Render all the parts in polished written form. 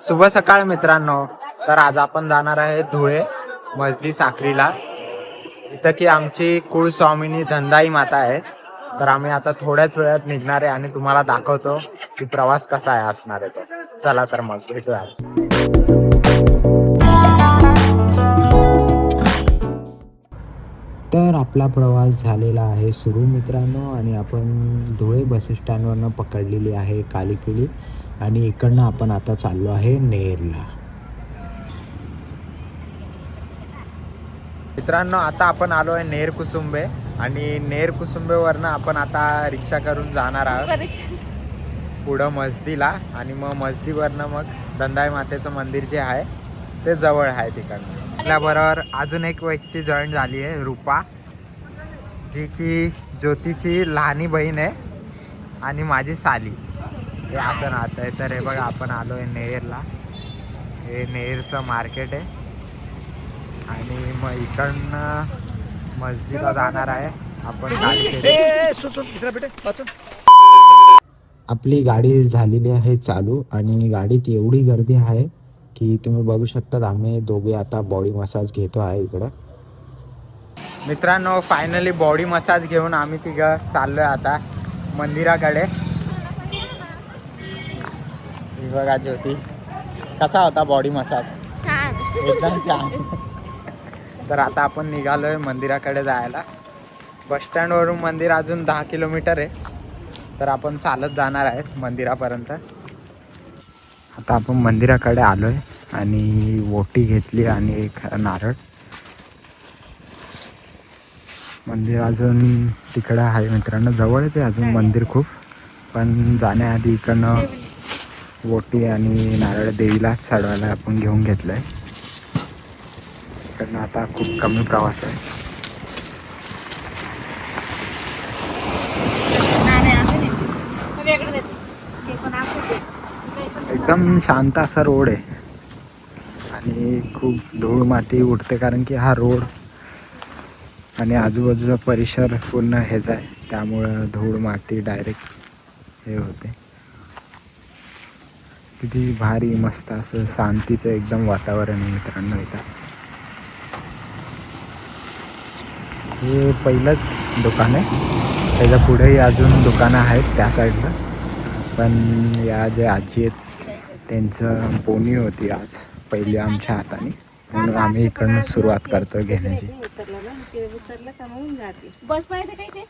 शुभ सकाळ मित्रांनो. तर आज आपण जाणार आहे धुळे मजदी साखरीला, इथं की आमची कुळस्वामिनी धनदाई माता आहे. तर आम्ही आता थोड्याच वेळात निघणार आहे आणि तुम्हाला दाखवतो की प्रवास कसा आहे असणार आहे तो. चला तर मग भेटूया. तर आपला प्रवास झालेला आहे सुरू मित्रांनो, आणि आपण धुळे बस स्टँडवरनं पकडलेली आहे काली पिली, आणि इकडनं आपण आता चाललो आहे नेरला. मित्रांनो, आता आपण आलो आहे नेर कुसुंबे, आणि नेर कुसुंबेवरनं आपण आता रिक्षा करून जाणार आहोत पुढं मस्दीला, आणि मग मस्दीवरनं मग धनदाई मातेचं मंदिर जे आहे ते जवळ आहे तिकडनं. आपल्याबरोबर अजून एक व्यक्ती जॉईन झाली आहे, रूपा, जी की ज्योतीची लहानी बहीण आहे आणि माझी साली. हे असं नातं आहे. तर हे बघा, आपण आलो आहे नेरला. हे नेरचं मार्केट आहे, आणि मग इकडनं मस्जिदला जाणार आहे आपण. आपली गाडी झालेली आहे चालू, आणि गाडीत एवढी गर्दी आहे की तुम्ही बघू शकता. आम्ही दोघे आता बॉडी मसाज घेतो आहे इकडं. मित्रांनो, फायनली बॉडी मसाज घेऊन आम्ही तिघं चाललोय आता मंदिराकडे. ही बघा ज्योती, कसा होता बॉडी मसाज? छान, एकदम छान. तर आता आपण निघालोय मंदिराकडे जायला. बसस्टँडवरून मंदिर अजून 10 किलोमीटर आहे, तर आपण चालत जाणार आहेत मंदिरापर्यंत. आता आपण मंदिराकडे आलोय आणि ओटी घेतली आणि एक नारळ. मंदिर अजून तिकडं आहे मित्रांनो, जवळच आहे अजून मंदिर खूप, पण जाण्याआधी इकडनं ओटी आणि नारळ देवीला चढवायला आपण घेऊन घेतलंय. इकडनं आता खूप कमी प्रवास आहे. एकदम शांत असा रोड आहे, आणि खूप धूळ माती उडते, कारण की हा रोड आणि आजूबाजूचा परिसर पूर्ण हेच आहे, त्यामुळं धूळ माती डायरेक्ट हे होते. किती भारी मस्त असं शांतीचं एकदम वातावरण आहे मित्रांनो इथं. हे पहिलंच दुकान आहे, त्याच्या पुढेही अजून दुकानं आहेत त्या साईडला. पण या जे आजी आहेत त्यांचं पोनी होती आज पहिली आमच्या हाताने, म्हणून आम्ही इकडनं सुरुवात करतो घेण्याची. बस पाहिजे काय ते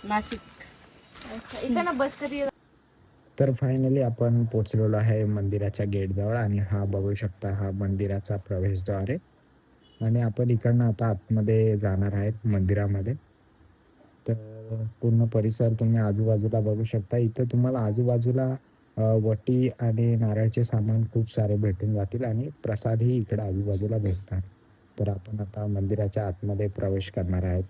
नाशिक इथं बस कधी. तर फायनली आपण पोचलेलो आहे मंदिराच्या गेटजवळ, आणि हा बघू शकता हा मंदिराचा प्रवेशद्वार आहे, आणि आपण इकडनं आता आतमध्ये जाणार आहेत मंदिरामध्ये. तर पूर्ण परिसर तुम्ही आजूबाजूला बघू शकता. इथं तुम्हाला आजूबाजूला वटी आणि नारळचे सामान खूप सारे भेटून जातील, आणि प्रसादही इकडं आजूबाजूला भेटणार. तर आपण आता मंदिराच्या आतमध्ये प्रवेश करणार आहेत.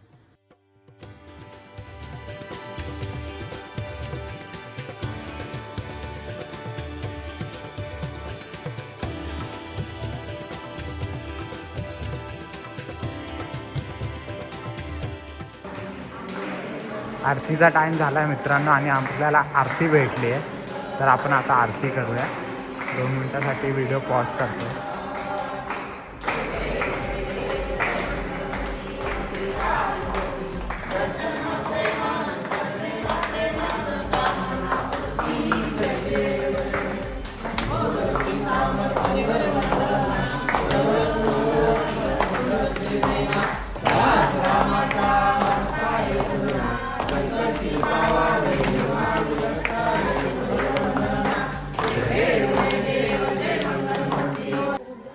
आरतीचा टाईम झाला आहे मित्रांनो, आणि आपल्याला आरती भेटली आहे. तर आपण आता आरती करूया. 2 मिनटासाठी व्हिडिओ पॉज करतो.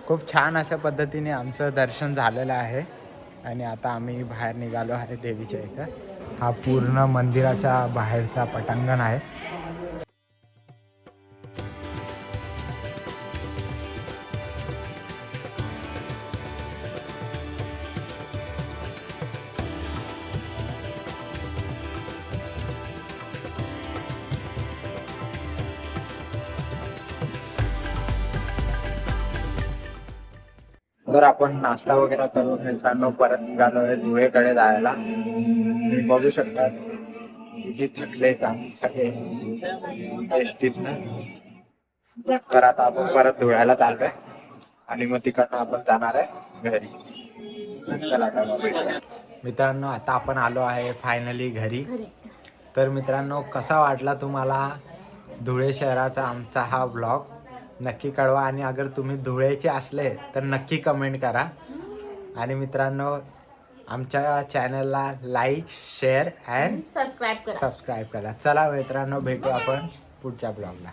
खूप छान अशा पद्धतीने आमचं दर्शन झालेलं आहे, आणि आता आम्ही बाहेर निघालो आहे देवीच्या इथं. हा पूर्ण मंदिराच्या बाहेरचा पटांगण आहे. तर आपण नाश्ता वगैरे करून मित्रांनो परत निघालो आहे धुळेकडे जायला. तुम्ही बघू शकता किती थकलेत आम्ही सगळे एसटीतनं. तर आता आपण परत धुळ्याला चाललोय आणि मग तिकडनं आपण जाणार आहे घरी. चला आता मग भेटूया. मित्रांनो आता आपण आलो आहे फायनली घरी. तर मित्रांनो कसा वाटला तुम्हाला धुळे शहराचा आमचा हा व्लॉग नक्की कळवा. आणि अगर तुम्ही धुळेचे असले तर नक्की कमेंट करा. आणि मित्रांनो आमच्या चॅनलला लाईक शेअर अँड सबस्क्राईब करा. सबस्क्राईब करा. चला मित्रांनो भेटू आपण पुढच्या ब्लॉगला.